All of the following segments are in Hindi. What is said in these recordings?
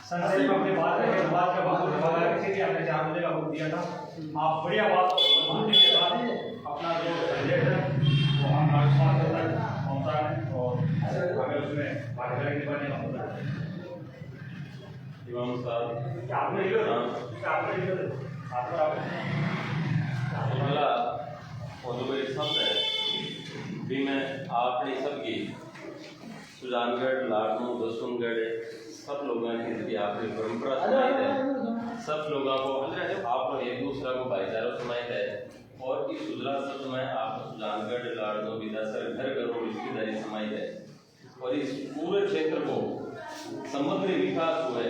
संसद में अपनी बात रखे, बात का बहुत धन्यवाद किसी भी आपने 4 बजे का वक्त दिया था। आप बढ़िया बात बोलने के बाद अपना जो संदेश है वो हम आयुष्मान तक पहुँचा है और अगर उसमें भागीदारी के बने इमाम साहब आपने भी मैं आपने सबकी सुजानगढ़ लाडनू दसुनगढ़ सब लोगों की आपकी परंपरा सुनाई है। सब लोगों को आप लोग एक दूसरा को भाईचारा सुनाई है और इस सुधरा शब्द में आप सुजानगढ़ लाडनू विदासर घर घर रिश्तेदारी समाई है और इस पूरे क्षेत्र को समग्र विकास हुए।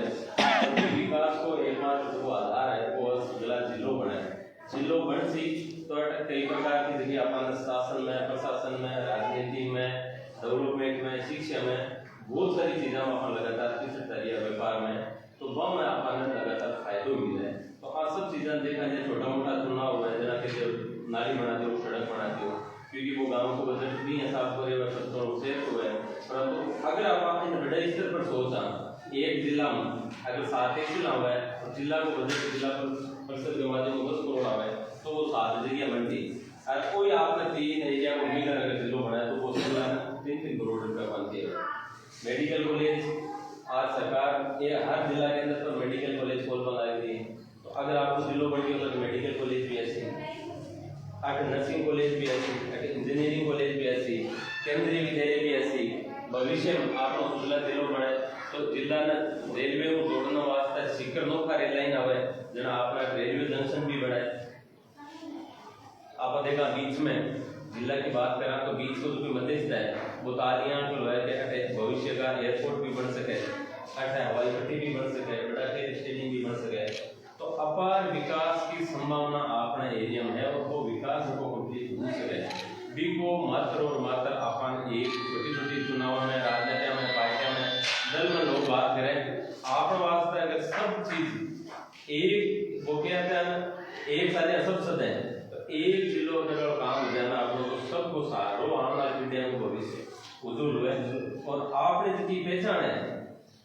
विकास को एकमात्र जो आधार है वो सुजला जिलो बने। जिलो बन सी तो कई प्रकार की जगह अपन शासन में, प्रशासन में, राजनीति में, डेवलपमेंट में, शिक्षा में बहुत सारी चीज़ें अपन लगातार रही है। व्यापार में तो वह में अपन लगातार फायदे मिले हैं। तो आ सब चीज़ें देखा जाए छोटा मोटा चुनाव हुआ है जना के नाली बनाते हो, सड़क बनाते हो, क्योंकि वो गाँव को बजट भी हिसाब करे वह सब सेफ हुआ है। परंतु अगर आप बड़े स्तर पर सोचा एक जिला में अगर 7 जिला हुआ है और जिला को बजट जिला परिषद के माध्यम 10 करोड़ आवे तो वो 7 जगह बनती। और कोई आपने 3 एरिया को मिलकर अगर जिलो बनाए तो वो 3-3 करोड़ रुपया बनती है। मेडिकल कॉलेज आज सरकार ये हर जिला के अंदर तो मेडिकल कॉलेज खोलने लगी थी। तो अगर आपको जिलो बन गया तो मेडिकल कॉलेज भी ऐसे, अगर नर्सिंग कॉलेज भी ऐसी, अगर इंजीनियरिंग कॉलेज भी ऐसी, केंद्रीय विद्यालय भी ऐसी। भविष्य में आप जिला जिलो बने तो जिला ने रेलवे को जोड़ने वास्ते सीकर नौका रेल लाइन आवे जना आपका रेलवे जंक्शन भी बनाए। आप देखा बीच में जिला की बात करा तो बीच को जो मध्य है वो तालियां तो है कि भविष्य का एयरपोर्ट भी बन सके, हवाई पट्टी भी बन सके, बड़ा स्टेडियम भी बन सके। तो अपार विकास की संभावना अपने एरिया में है और वो विकास को कंप्लीट हो सके भी को मात्र और मात्र अपन एक छोटी चुनाव में, राजनीति में, पार्टियां में, दल में लोग बात करें आप वास्ते अगर सब चीज एक वो कहते हैं एक साथ सब सदे तो एक जिलो अगर काम हो जाना आप लोग सबको सारो आने वाली पीढ़ियों को भविष्य उज्जवल हुए। और आपने जितनी पहचान है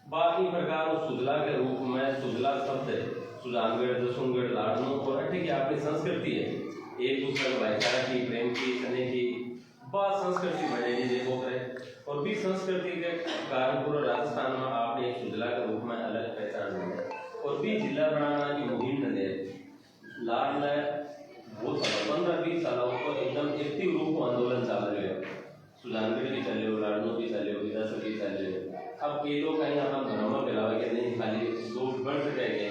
बाकी प्रकार सुजला के रूप में सुजला शब्द है सुजानगढ़ दसुनगढ़ लाडनू और अट्ठे की आपकी संस्कृति है एक दूसरे को भाईचारा की, प्रेम की, स्नेह की बात संस्कृति बनेगी देखो करे। और भी संस्कृति के कारण पूरा राजस्थान में आपने एक सुजला के रूप में अलग पहचान दी है। और भी जिला बनाना की मुहिम ने लाल ने बहुत 15-20 सालों को एकदम एक्टिव रूप में आंदोलन चल रहे हो। सुजानगढ़ भी चले हो, लाडनू भी चले हो, विदासर भी चले हो। अब कई लोग कहीं अपना भ्रम फैलावे के नहीं खाली दो बढ़ सकेंगे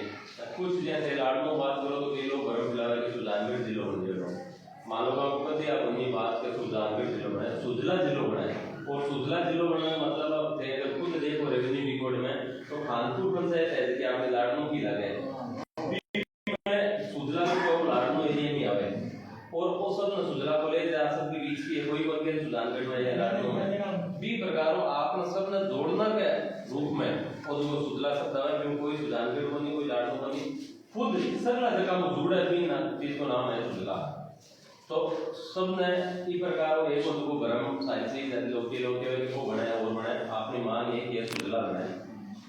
कुछ जैसे लाडनू बात करो तो कई लोग भ्रम फैलावे कि सुजानगढ़ जिलो बन जाए। मानो का कभी आप उन्हीं बात के सुजानगढ़ जिलो बनाए, सुजला जिलो बनाए। और सुजला जिलो बनाने मतलब अब खुद देखो रेवेन्यू रिकॉर्ड में तो खानपुर पंचायत है कि आपने लाडनू की लगे सुजला को लाडनू एरिया में आवे और वो सब न सुजला कॉलेज राजस्थान के बीच की कोई वर्ग सुजानगढ़ में या लाडनू में भी प्रकारों आपने सब न जोड़ना के रूप में और वो सुजला शब्द है क्योंकि कोई सुजानगढ़ बनी कोई लाडनू बनी खुद सगला जगह में जुड़ा भी ना जिसको नाम है सुजला। तो सब ने इस प्रकार एक और को भरम साइंसी लोग को बनाया और बनाया आपने मांग है कि सुजला बनाए।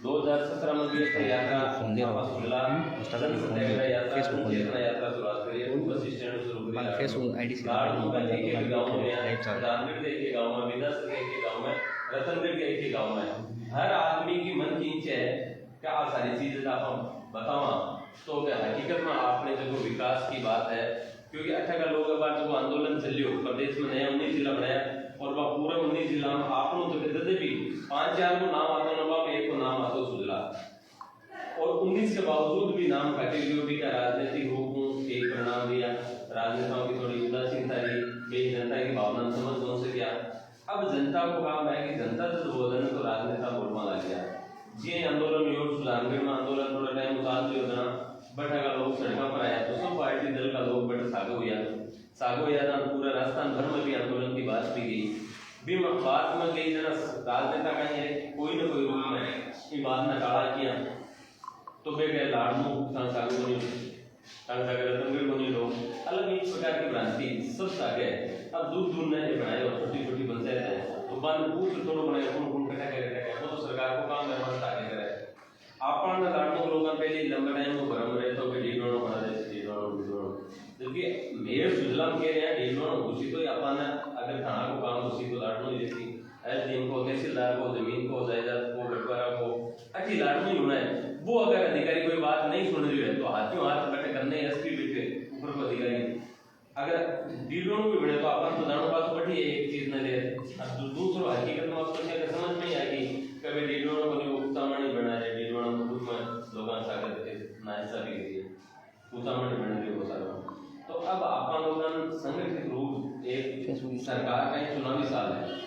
2017 में भी एक यात्रा सुजला सत्याग्रह यात्रा शुरुआत करी बस स्टैंड शुरू करी फेसबुक आईडी से लाडनू का एक गांव में सुजानगढ़ के एक गांव में विदासर के एक गांव में रतनगढ़ के एक गांव में हर आदमी की मन की इच्छा है कि आप सारी चीजें आप बतावा तो क्या हकीकत में आपने जो विकास की बात है क्योंकि 18 लोग बार जो आंदोलन चलियो प्रदेश में नया 19 जिला बनाया और वह पूरे 19 जिला में आपनो तो कहते भी 5-4 को नाम आता है बाप एक को नाम आता सुजला और 19 के बावजूद भी नाम कैटेगरी भी का राजनीतिक रूप एक परिणाम दिया। राजनेताओं की थोड़ी उदासीनता रही, जनता की भावना समझ कौन से क्या। अब जनता को काम है कि जनता से बोलने तो राजनेता बोलना लग गया जी आंदोलन योग सुजानगढ़ में आंदोलन थोड़ा टाइम उतार लियो ना बट अगर लोग सड़कों पर आया तो सब पार्टी दल का लोग बट सागो याद पूरा राजस्थान भर में भी आंदोलन की बात भी गई भी बात में गई जना राजनेता का है कोई न कोई रूप में ये बात ने टाला किया तो बे गए लाडनू सागो बनी रतनगढ़ बनी लोग अलग एक प्रकार की भ्रांति सब सागे अब दूर ने बनाए और छोटी पंचायत है तो बंद पूछ थोड़ा बनाए कौन कटा वो तो लंबा टाइम को भरम रहे तो कि डीडोनो बना दे डीडोनो जबकि मेरे सुजलाम कह रहे हैं डीडोनो उसी तो अपन अगर थाना को काम उसी तो लाटनो जैसी एसडीएम को तहसीलदार को जमीन को जायदाद को बंटवारा को अच्छी लाटनी होना है। वो अगर अधिकारी कोई बात नहीं सुन रही है तो हाथों हाथ बैठे करने एसपी बैठे ऊपर को अधिकारी अगर डीडोनो भी बने तो अपन तो जानो बात बैठी है एक चीज न ले अब दूसरो हकीकत में उसको क्या समझ नहीं आएगी कभी डीडोनो को नहीं उतामणी बना है डीडोनो को खुद में लोगों सागर के नाइसा भी करिए उतामणी बना दियो वो सारा तो अब अपन लोगन संगठित रूप एक सरकार का चुनावी साल है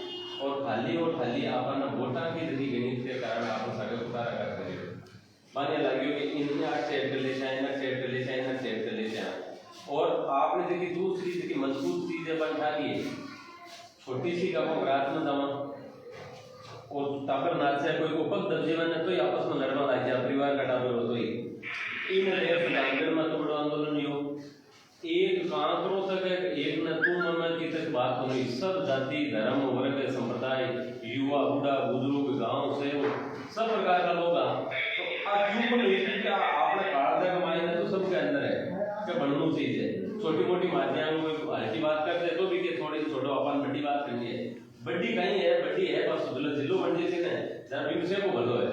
और खाली अपन वोटा की जगह गणित के कारण अपन सागर उतारा कर रहे माने लगियो कि इन सेट कर ले जाए ना सेट कर ले जाए ना सेट कर ले जाए और आपने देखी दूसरी देखी मजबूत चीजें बना ली छोटी सी का रात में जमा और ताकर नाच से कोई को पग दर्जे में तो आपस में लड़ना लग गया परिवार कटा में हो तो ही इन रेफ डांगर में तो बड़ा आंदोलन यो एक कांकरो तक एक न तुम में की तक बात हो रही सब जाति धर्म वर्ग संप्रदाय युवा बूढ़ा बुजुर्ग गांव से सब प्रकार का लोग तो आप क्यों को नहीं कि आपने काढ़ा मायने तो सबके अंदर है कि बनू चीज है छोटी मोटी माध्यम में हल्की बात करते तो भी कि थोड़ी छोड़ो अपन बड़ी बात करनी है बड़ी कहीं है बड़ी है बस जिलो बंडी से ना जरा भी से को भलो है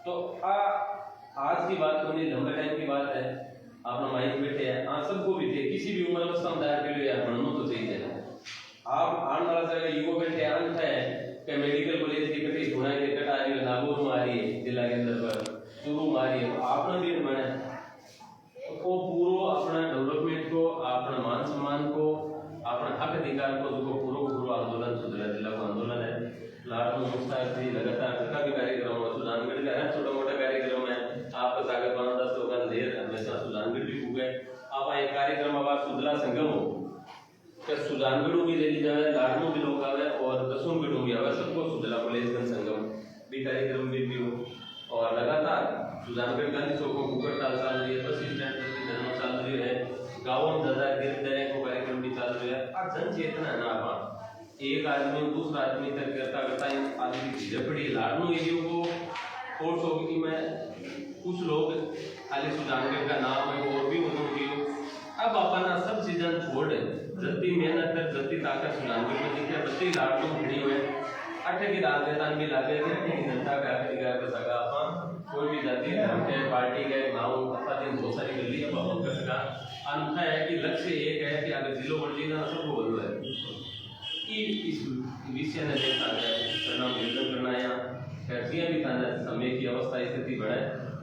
तो आज की बात होनी लंबे टाइम की बात है आप माइक बैठे हैं हाँ सबको भी थे किसी भी उम्र में समुदाय के लिए यार बनना तो चाहिए आप आने वाला जगह युवा बैठे अंत है कि मेडिकल कॉलेज की कटी धुना के कट आ रही है नागौर में आ रही है जिला के अंदर पर शुरू में आ रही है तो आपने भी बने वो पूरा अपना डेवलपमेंट को अपना मान सम्मान को अपना हक अधिकार को जो पूरा आंदोलन सुधरा जिला का आंदोलन है लाट में मुस्ताक थी लगातार जगह भी कार्यक्रम हो सुजानगढ़ का है छोटा मोटा कार्यक्रम है आपका सागर 5-10 लोग देर हमेशा सुजानगढ़ भी गए आप एक कार्यक्रम अब सुजला संगम हो क्या सुजानगढ़ भी ले ली जाए लाडनों भी लोग आवे और दसोंगढ़ भी आवे सबको सुजला कॉलेज संगम भी कार्यक्रम भी हो और लगातार सुजानगढ़ गांधी चौक को कुकर ताल चल रही है बस स्टैंड पर धर्म चल रही है गाँव में दादा गिरदे को कार्यक्रम भी चल रही है और जन चेतना है ना आप एक आदमी दूसरा आदमी तक करता करता आदमी की धीरे पड़ी लाडनों एरियो को फोर्स होगी मैं कुछ लोग खाली सुजानगढ़ का नाम है और भी उन्होंने अब अपना सब सीजन छोड़ जल्दी मेहनत कर जल्दी ताकत सुजानगढ़ में दिखे बच्चे लाडनों खड़ी हुए अट्ठे की राजनेतान भी लागे थे जनता का अधिकार कर सका अपन कोई भी जाति धर्म के पार्टी के गाँव अथवा दिन बहुत सारी गली अब अपन कर सका अंत है कि लक्ष्य एक है कि अगर जिलों बढ़ जाए ना सबको बोलो है कि इस विषय ने देखा जाए करना निवेदन करना या कैसियाँ भी थाना समय की अवस्था स्थिति बढ़े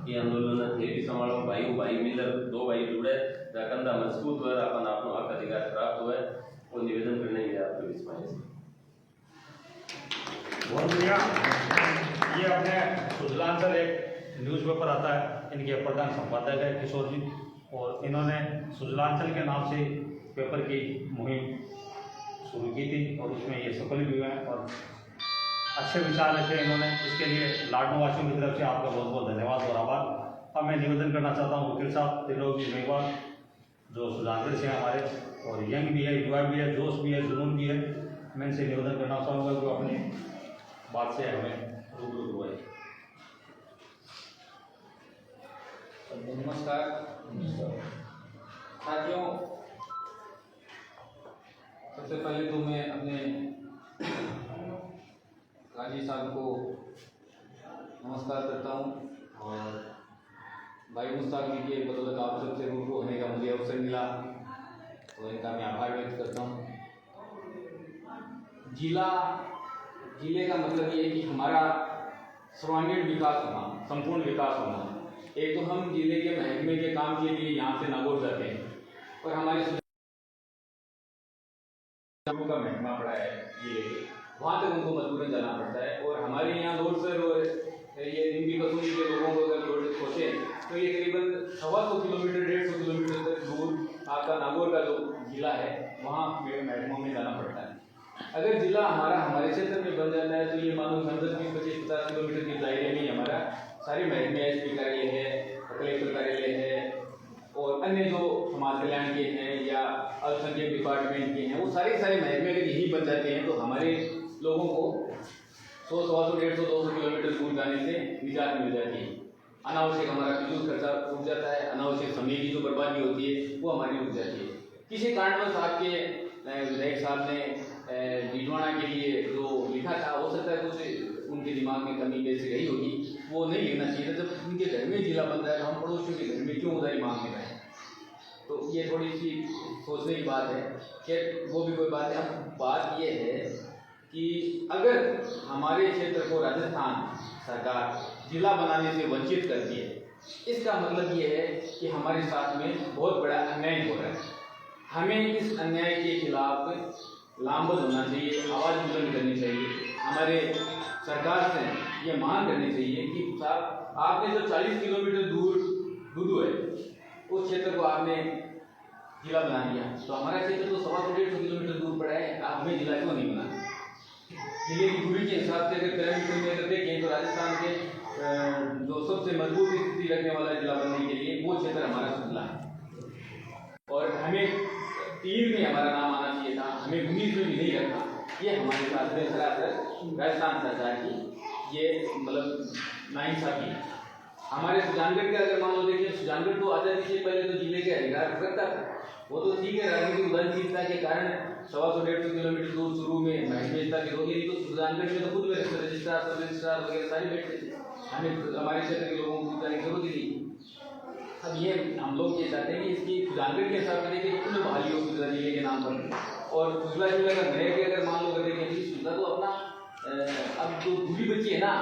ये आंदोलन थे भी संभालो भाई मिलकर 2 भाई जुड़े कंधा मजबूत हुआ अपन आपको हक अधिकार प्राप्त हुआ वो निवेदन करने के आपके बीच में बहुत बढ़िया ये अपने सुजलांचल एक न्यूज़पेपर आता है इनके प्रधान संपादक है किशोर जी और इन्होंने सुजलांचल के नाम से पेपर की मुहिम शुरू की थी और उसमें ये सफल भी हुए हैं और अच्छे विचार रखे इन्होंने इसके लिए लाडनों वासियों की तरफ से आपका बहुत बहुत धन्यवाद और आभार। अब मैं निवेदन करना चाहता हूँ वकील साहब त्रिलोकी मेघवाल जो सुजानगढ़ से हमारे और यंग भी है युवा भी है जोश भी है जुनून भी है मैं इनसे निवेदन करना चाहूँगा कि अपनी बात से हमें रूबरू करवाए। नमस्कार साथियों सबसे पहले तो मैं अपने काजी साहब को नमस्कार करता हूँ और भाई मुस्ताक जी के बदौलत आप सबसे रूबरू होने का मुझे अवसर मिला तो इनका मैं आभार व्यक्त करता हूँ। जिले का मतलब ये है कि हमारा सर्वांगीण विकास होना संपूर्ण विकास होना। एक तो हम जिले के महकमे के काम के लिए यहाँ से नागौर जाते हैं और हमारे का महकमा पड़ा है जिले के वहाँ तक उनको मजबूरन जाना पड़ता है और हमारे यहाँ रोड से ये निम्बी कसूरी के लोगों को अगर रोड पहुँचे तो ये करीबन 125 किलोमीटर 150 किलोमीटर तक दूर आपका नागौर का जो जिला है वहाँ महकमों में जाना पड़ता है। अगर जिला हमारे क्षेत्र में बन जाता है तो ये मानो 10-20-25-50 किलोमीटर के दायरे में हमारा सारे महकमे एसपी कार्यालय है कलेक्टर कार्यालय है और अन्य जो समाज कल्याण के हैं या अल्पसंख्यक डिपार्टमेंट के हैं वो सारे महकमे अगर यही बन जाते हैं तो हमारे लोगों को 100, 125, 150, 200 किलोमीटर दूर जाने से निजात मिल जाती है। अनावश्यक हमारा फिजूल खर्चा उठ जाता है, अनावश्यक समय की जो बर्बादी होती है वो हमारी रुक जाती है। किसी कारणवश आपके विधायक साहब ने डिडवाना के लिए जो लिखा था, हो सकता है कुछ उनके दिमाग में कमी वैसी रही होगी, वो नहीं लिखना चाहिए था। जब उनके घर में जिला बन रहा है तो हम पड़ोसियों के घर में क्यों उधारी मांगने रहे हैं? तो ये थोड़ी सी सोचने की बात है। कि वो भी कोई बात है। अब बात ये है कि अगर हमारे क्षेत्र को राजस्थान सरकार जिला बनाने से वंचित करती है, इसका मतलब ये है कि हमारे साथ में बहुत बड़ा अन्याय हो रहा है। हमें इस अन्याय के खिलाफ लामबंद होना चाहिए, आवाज़ बुलंद करनी चाहिए, हमारे सरकार से ये मांग करनी चाहिए कि साहब आपने जो 40 किलोमीटर दूर दूदू है उस क्षेत्र को आपने जिला बना दिया, तो हमारा क्षेत्र तो 125 किलोमीटर दूर पड़ा है, आप हमें जिला क्यों नहीं बना? जिले की दूरी के हिसाब से अगर पैरामीटर में अगर देखें तो राजस्थान के जो सबसे मजबूत स्थिति रखने वाला जिला बनने के लिए वो क्षेत्र हमारा सुजला है। और हमें 3 में हमारा नाम आना चाहिए था, हमें 19 में भी नहीं रखा। ये हमारे साथ में सरासर राजस्थान सरकार की ये मतलब नाइंसाफी है। हमारे सुजानगढ़ के अगर मान लो देखिए, सुजानगढ़ तो आज़ादी से पहले तो जिले के अधिकार रखता था, वो तो ठीक है, राजनीतिक उदासीनता के कारण 100-150 किलोमीटर दूर शुरू में महकमेता के लोग, तो सुजानगढ़ में तो खुद में रजिस्ट्रार सब रजिस्ट्रार वगैरह सारे बैठते थे, हमें हमारे क्षेत्र के लोगों को जाने की जरूरत ही नहीं। अब ये हम लोग ये चाहते हैं कि इसकी सुजानगढ़ के हिसाब से देखिए कुल बहाली हो सुजला जिले के नाम पर, और सुजला जिले का रह के अगर मान लो कर देखें कि सुजला तो अपना अब जो दूरी बची है ना,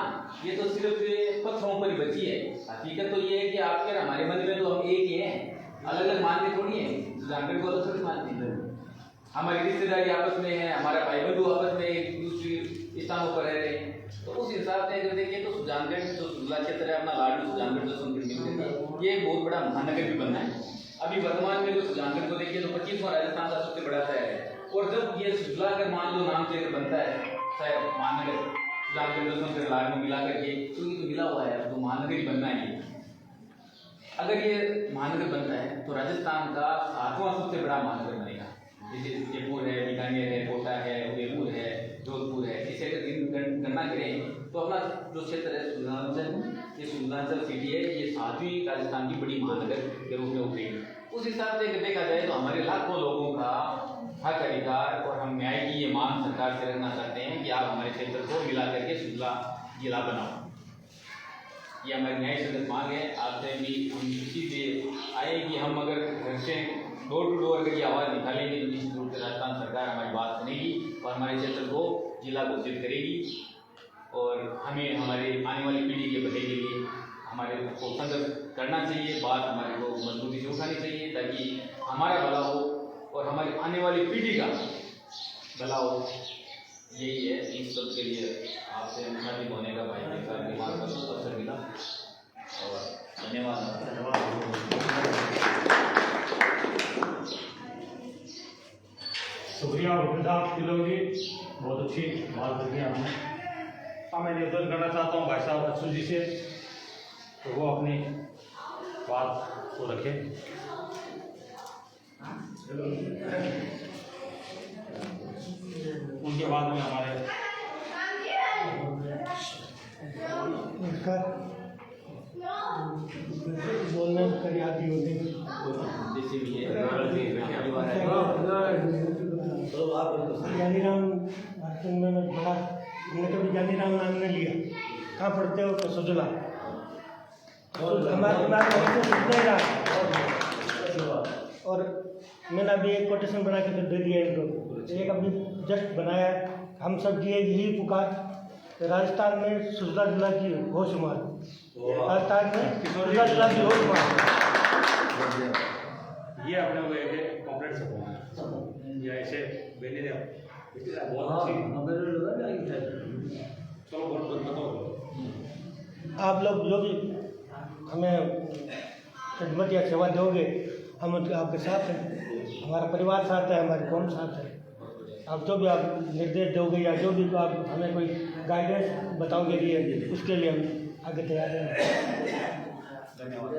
ये तो सिर्फ पत्थरों पर ही बची है। हकीकत तो ये है कि आपके हमारे मन में तो हम एक ही हैं, अलग अलग मानते थोड़ी हैं। सुजानगढ़ को तो थोड़ी मानते हैं, हमारी रिश्तेदारी आपस में है, हमारा भाई बंधु आपस में एक दूसरे स्थानों पर रह रहे हैं। तो उस हिसाब से अगर देखिए तो सुजानगढ़ जो सुजला क्षेत्र है अपना लाडू सुजानगढ़ जो सुनकर ये बहुत बड़ा महानगर भी बनना है। अभी वर्तमान में जो सुजानगढ़ को देखिए तो 25वां राजस्थान का सबसे बड़ा शहर है, और जब ये सुजला अगर मान लो नाम से अगर बनता है शहर महानगर सुजानगढ़ जो लाडू मिला करके, तो ये तो मिला हुआ है, तो महानगर ही बनना है। अगर ये महानगर बनता है तो राजस्थान का 7वां सबसे बड़ा महानगर बनेगा। जैसे जयपुर है, बीकानेर है, कोटा है, उदयपुर है, जोधपुर है, इसे अगर गणना करें तो अपना जो क्षेत्र है सुल्तानचल, ये सुल्तानचल सिटी है, ये 7वीं राजस्थान की बड़ी महानगर के रूप में उभरेगी। उस हिसाब से अगर देखा जाए तो हमारे लाखों लोगों का हक अधिकार और हम न्याय की ये मांग सरकार से रखना चाहते हैं कि आप हमारे क्षेत्र को मिला करके सुजला जिला बनाओ। ये हमारी न्याय संगत मांग है। आपसे भी हम इसी से आए कि हम अगर घर से डोर टू डोर अगर ये आवाज़ निकालेंगे तो निश्चित रूप से राजस्थान सरकार हमारी बात सुनेगी और हमारे क्षेत्र को जिला घोषित करेगी, और हमें हमारे आने वाली पीढ़ी के भले के लिए हमारे को संघर्ष करना चाहिए, बात हमारे को मजबूती से उठानी चाहिए ताकि हमारा भला हो और हमारी आने वाली पीढ़ी का भला हो। यही है, इस सब के लिए आपसे मुखातिब होने का भाई साहब के मार्ग का अवसर मिला, और धन्यवाद। शुक्रिया वृद्धा तिलोगी, बहुत अच्छी बात करी आपने। अब मैं निवेदन करना चाहता हूँ भाई साहब अच्छू जी से, तो वो अपनी बात को रखें। उनके बाद में हमारे बोलने में करियाती होती है। ज्ञानीराम में बड़ा, हमने कभी ज्ञानीराम नाम नहीं लिया। कहाँ पढ़ते हो? तो सुजला, हमारे दिमाग में सुनते ही रहा। और मैंने अभी एक कोटेशन बना के दे दिया इनको, एक अभी जस्ट बनाया। हम सब की यही पुकार, राजस्थान में सुजला जिला की होशुमार, राजस्थान में सुजला जिला की होशुमार। ये अपने को एक कॉम्प्लेट सपोर्ट या ऐसे बेने दे बहुत अच्छी। चलो बहुत बताओ आप लोग जो भी हमें खिदमत या सेवा दोगे, हम आपके साथ हैं, हमारा परिवार साथ है, हमारी कौम साथ है। आप जो भी आप निर्देश दोगे या जो भी आप हमें कोई गाइडेंस बताओगे लिए, उसके लिए हम आगे तैयार हैं। धन्यवाद।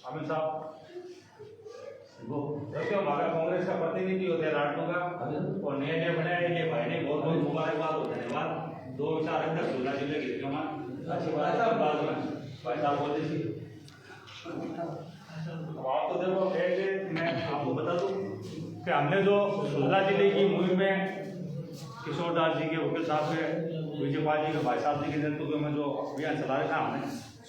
आमिर साहब देखिए हमारा कांग्रेस का प्रतिनिधि होते हैं लाडनू का और नए नए बनाया ये भाई ने बहुत बहुत मुबारकबाद और धन्यवाद। दो विचार रखकर सुलह जिले की अच्छी बात है बाद में भाई साहब बोल दीजिए। अब आप तो देखो मैं आपको बता दूं कि हमने जो सुलह जिले की मुहिम में किशोर दास जी के वकील साहब के विजय पाल जी के भाई साहब जी के नेतृत्व में जो अभियान चला रखा हमने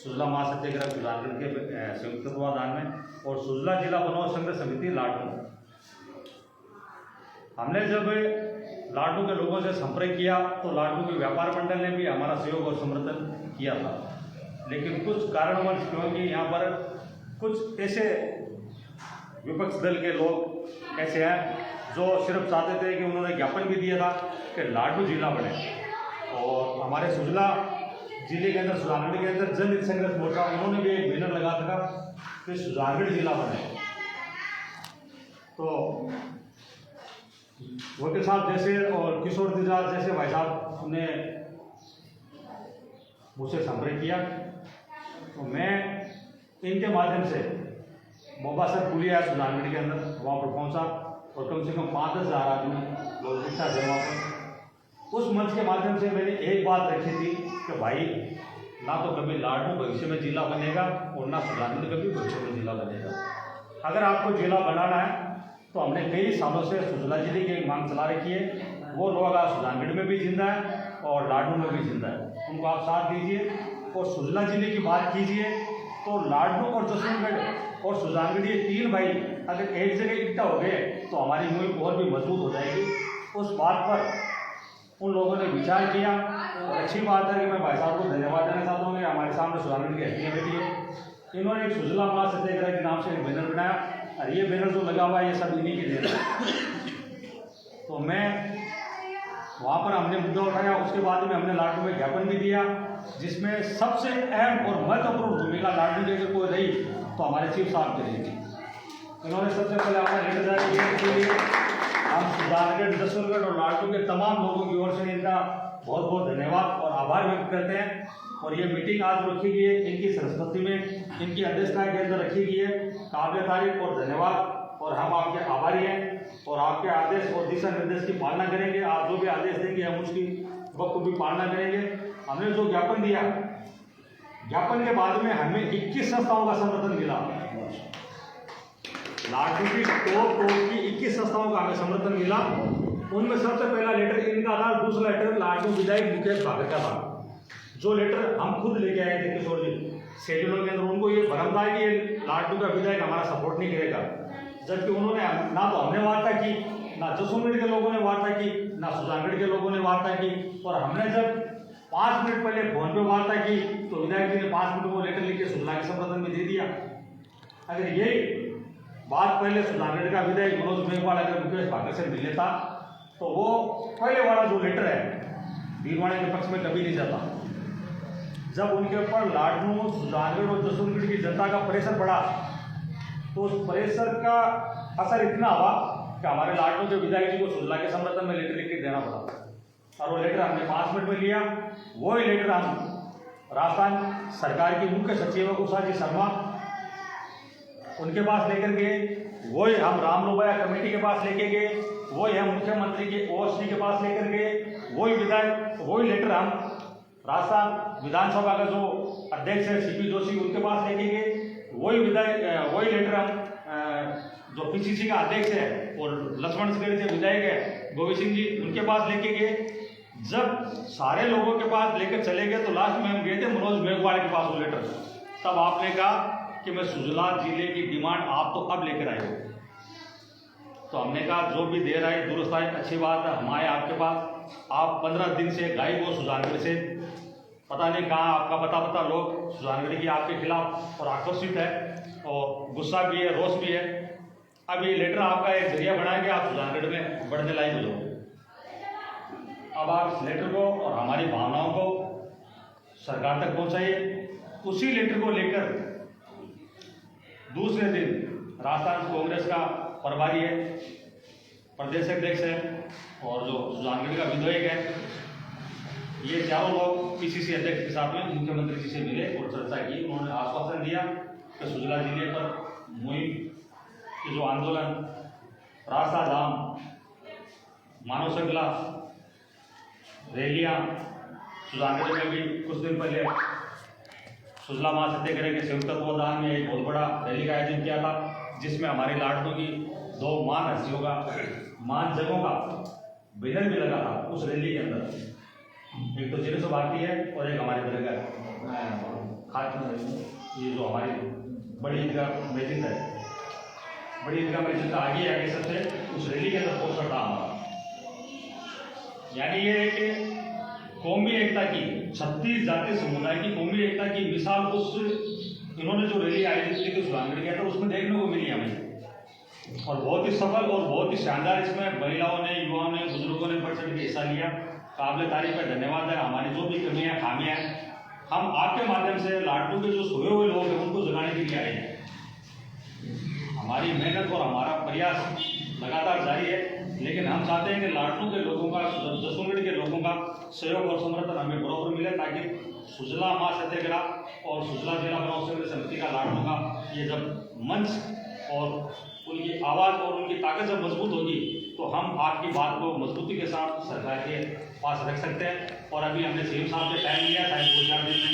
सुजला महासत्याग्रह सुजानगढ़ के संयुक्त तत्वाधान में और सुजला जिला बनोर संघर्ष समिति लाडनू, हमने जब लाडनू के लोगों से संपर्क किया तो लाडनू के व्यापार मंडल ने भी हमारा सहयोग और समर्थन किया था। लेकिन कुछ कारणवश क्योंकि यहाँ पर कुछ ऐसे विपक्ष दल के लोग ऐसे हैं जो सिर्फ चाहते थे कि उन्होंने ज्ञापन भी दिया था कि लाडनू जिला बने और हमारे सुजला जिले के अंदर सुजानगढ़ के अंदर जन हित संघर्ष मोर्चा उन्होंने भी एक बैनर लगा था कि सुजानगढ़ जिला बने। तो वकील साहब जैसे और किशोर दिजाज जैसे भाई साहब ने मुझसे संपर्क किया तो मैं इनके माध्यम से मोबासर पुलिया सुजानगढ़ के अंदर वहाँ पर पहुँचा और कम से कम 5-10 हज़ार आदमी लोग इकट्ठा थे वहाँ पर। उस मंच के माध्यम से मैंने एक बात रखी थी कि भाई ना तो कभी लाडनू भविष्य में जिला बनेगा और ना सुजानगढ़ कभी भविष्य में जिला बनेगा। अगर आपको जिला बनाना है तो हमने कई सालों से सुजला जिले की मांग चला रखी है। वो लोग आज सुजानगढ़ में भी जिंदा है और लाडनू में भी जिंदा है, उनको आप साथ दीजिए और सुजला जिले की बात कीजिए तो लाडनू और जसवंतगढ़ और सुजानगढ़ ये 3 भाई अगर एक जगह इकट्ठा हो गए तो हमारी मुहिम और भी मजबूत हो जाएगी। उस बात पर उन लोगों ने विचार किया और अच्छी बात है कि मैं भाई साहब को धन्यवाद देना चाहता हूँ कि हमारे सामने सुजानगढ़ की हस्तियाँ बैठी है। इन्होंने एक सुजला महासत्याग्रह के नाम से एक बैनर बनाया और ये बैनर जो लगा हुआ है ये सब इन्हीं की देन है। तो मैं वहाँ पर हमने मुद्दा उठाया, उसके बाद में हमने लाडनू में ज्ञापन भी दिया जिसमें सबसे अहम और महत्वपूर्ण भूमिका लाडनू की अगर कोई रही तो हमारे चीफ साहब की रही थी। इन्होंने सबसे पहले अपना लेटर जारी किया इसके लिए हम सुजानगढ़ जसवंतगढ़ और लाडनू के तमाम लोगों की ओर से इनका बहुत बहुत धन्यवाद और आभार व्यक्त करते हैं। और ये मीटिंग आज रखी गई है इनकी सरस्वती में इनकी अध्यक्षता के अंदर रखी गई है। काबिल तारीफ और धन्यवाद और हम आपके आभारी हैं और आपके आदेश और दिशा निर्देश की पालना करेंगे। आप जो भी आदेश देंगे हम उसकी बखूबी पालना करेंगे। हमने जो ज्ञापन दिया, ज्ञापन के बाद में हमें 21 संस्थाओं का समर्थन मिला। लाडनू की टॉप की 21 संस्थाओं का हमें समर्थन मिला। उनमें सबसे पहला लेटर इनका था, दूसरा लेटर लाडनू विधायक मुकेश भागर का था। जो लेटर हम खुद लेके आए थे किशोर जी शेड्यूलों के अंदर, उनको ये भ्रम था कि लाडनू का विधायक हमारा सपोर्ट नहीं करेगा, जबकि उन्होंने ना तो हमने वार्ता की, ना जसवंतगढ़ के लोगों ने वार्ता की, ना सुजानगढ़ के लोगों ने वार्ता की। और हमने जब 5 मिनट पहले फोन पे वार्ता की तो विधायक जी ने 5 मिनट को लेटर लिख के सुजला के समर्थन में दे दिया। अगर यही बात पहले सुजानगढ़ का विधायक मनोज मेघवाल अगर मुकेश भागर से मिले था तो वो पहले वाला जो लेटर है भीलवाड़े के पक्ष में कभी नहीं जाता। जब उनके ऊपर लाडनू सुजानगढ़ और जसवंतगढ़ की जनता का प्रेशर बढ़ा तो उस प्रेशर का असर इतना हुआ कि हमारे लाडनू के विधायक जी को सुजला के समर्थन में लेटर लिख के देना पड़ा और वो लेटर हमने 5 मिनट में लिया। वही लेटर हम राजस्थान सरकार की मुख्य सचिव उषा जी शर्मा उनके पास लेकर गए, वही हम रामलोबाया कमेटी के पास लेके गए, वही हम मुख्यमंत्री के ओएसडी के पास लेकर गए, वही विधायक वही लेटर हम राजस्थान विधानसभा का जो अध्यक्ष है सीपी जोशी उनके पास लेके गए, वही लेटर हम जो पीसीसी का अध्यक्ष है और लक्ष्मणगढ़ से विधायक है गोविंद सिंह जी उनके पास लेके गए। जब सारे लोगों के पास लेकर चले गए तो लास्ट में हम गए थे मनोज मेघवाल के पास वो लेटर। तब आपने कहा कि मैं सुजला जिले की डिमांड आप तो अब लेकर आए हो। तो हमने कहा जो भी दे रहा है दुरुस्त है, अच्छी बात है, हम आए आपके पास। आप 15 दिन से गायब हो सुजानगढ़ से, पता नहीं कहाँ आपका पता लोग सुजानगढ़ की आपके खिलाफ और आकर्षित है और गुस्सा भी है, रोष भी है। अब ये लेटर आपका एक जरिया बना के आप सुजानगढ़ में बढ़ने लायक हो जाओ। अब आप इस लेटर को और हमारी भावनाओं को सरकार तक पहुंचाइए। उसी लेटर को लेकर दूसरे दिन राजस्थान कांग्रेस का प्रभारी है, प्रदेश अध्यक्ष है और जो सुजानगढ़ का विधायक है, ये चारों लोग पीसीसी अध्यक्ष के साथ में मुख्यमंत्री जी से मिले और चर्चा की। उन्होंने आश्वासन दिया कि सुजला जिले पर मुहिम कि जो आंदोलन रास्ता जाम, मानव श्रृंखला रैलियाँ सुजानगढ़ में भी कुछ दिन पहले सुजला महासत्याग्रह के संयुक्त तत्वावधान में एक बहुत बड़ा रैली का आयोजन किया था, जिसमें हमारे लाडकों की 2 महान हस्तियों का, महान जगहों का बैनर भी लगा था उस रैली के अंदर। एक तो जिनेश्वर भारती है और एक हमारे दरगाह खान, ये जो हमारी बड़ी ईदगाह मस्जिद है, बड़ी ईदगाह मस्जिद का आगे सबसे उस रैली के अंदर पोस्टर था हमारा। यानी ये है कि कौमी एकता की, 36 जातीय समुदाय की कौमी एकता की मिसाल उस इन्होंने जो रैली आयोजित की सुजानगढ़ किया था उसमें देखने को मिली हमें, और बहुत ही सफल और बहुत ही शानदार इसमें महिलाओं ने, युवाओं ने, बुजुर्गों ने बढ़ चढ़ के हिस्सा लिया। काबिल तारीफ है, धन्यवाद है। हमारी जो भी कमियाँ खामियाँ हैं, हम आपके माध्यम से लाडलू के जो सोए हुए लोग हैं उनको जगाने के लिए आए हैं। हमारी मेहनत और हमारा प्रयास लगातार जारी है, लेकिन हम चाहते हैं कि लाडलू के लोगों का, जसूनगढ़ के लोगों का सहयोग और समर्थन हमें बराबर मिले, ताकि सुजला महासत्याग्रह और सुजला जिला बनाव संघर्ष समिति का लाडलू का ये जब मंच और उनकी आवाज़ और उनकी ताकत जब मजबूत होगी तो हम आपकी बात को मजबूती के साथ सरकार के पास रख सकते हैं। और अभी हमने सीएम साहब से टाइम लिया, शायद 2-4 दिन में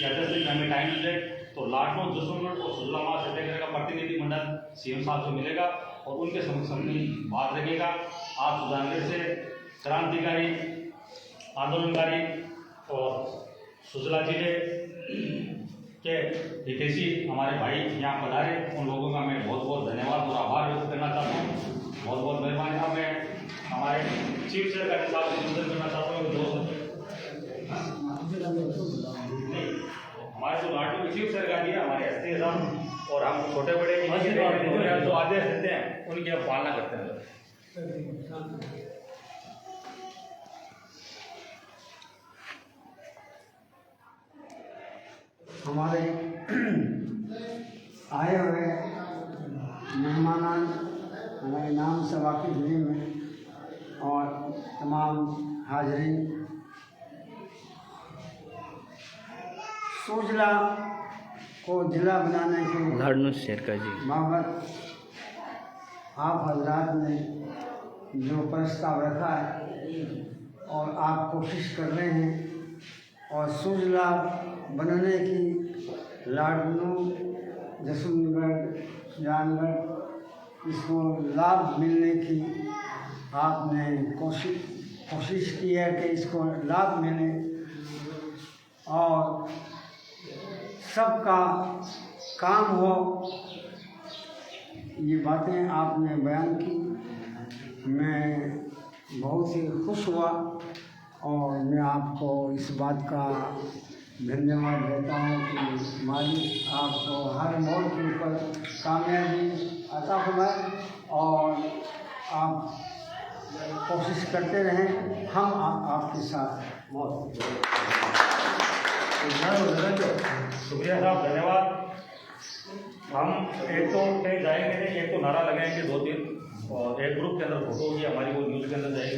या 10 दिन में हमें टाइम मिल जाए तो लाडलू, जसूनगढ़ और सुजला महासत्याग्रह का प्रतिनिधिमंडल सीएम साहब से मिलेगा और उनके समक्ष अपनी बात रखेगा। आप सुजानगढ़ से क्रांतिकारी, आंदोलनकारी और सुजला जिले के हितैषी हमारे भाई यहाँ पधारे, उन लोगों का मैं बहुत बहुत धन्यवाद और आभार व्यक्त करना चाहता हूँ। बहुत बहुत मेहरबानी। अब मैं हमारे चीफ सेक्रेटरी साहब से निवेदन करना चाहता हूँ कि हमारे जो लाडलू के चीफ सेक्रेटरी है हमारे एसपी साहब, और हम छोटे बड़े जो आदेश देते हैं उनकी हम पालना करते हैं। हमारे आए हुए मेहमान हमारे नाम से वाकिफ हुए में और तमाम हाजरीन, सुजला को जिला बनाने के बाबत आप हजरात ने जो प्रस्ताव रखा है और आप कोशिश कर रहे हैं और सुजला बनने की लाडलू, जसूनगढ़, सुजानगढ़ इसको लाभ मिलने की आपने कोशिश की है कि इसको लाभ मिले और सबका काम हो, ये बातें आपने बयान की। मैं बहुत ही खुश हुआ और मैं आपको इस बात का धन्यवाद देता हूँ कि मालिक आपको हर मोड़ के ऊपर कामयाबी अता फरमाए और आप कोशिश करते रहें। हम आपके साथ बहुत शुक्रिया साहब, धन्यवाद। हम एक तो कहीं जाएंगे नहीं, एक तो नारा लगाएंगे 2-3 और एक ग्रुप के अंदर फोटो होगी हमारी, वो न्यूज़ के अंदर जाएगी।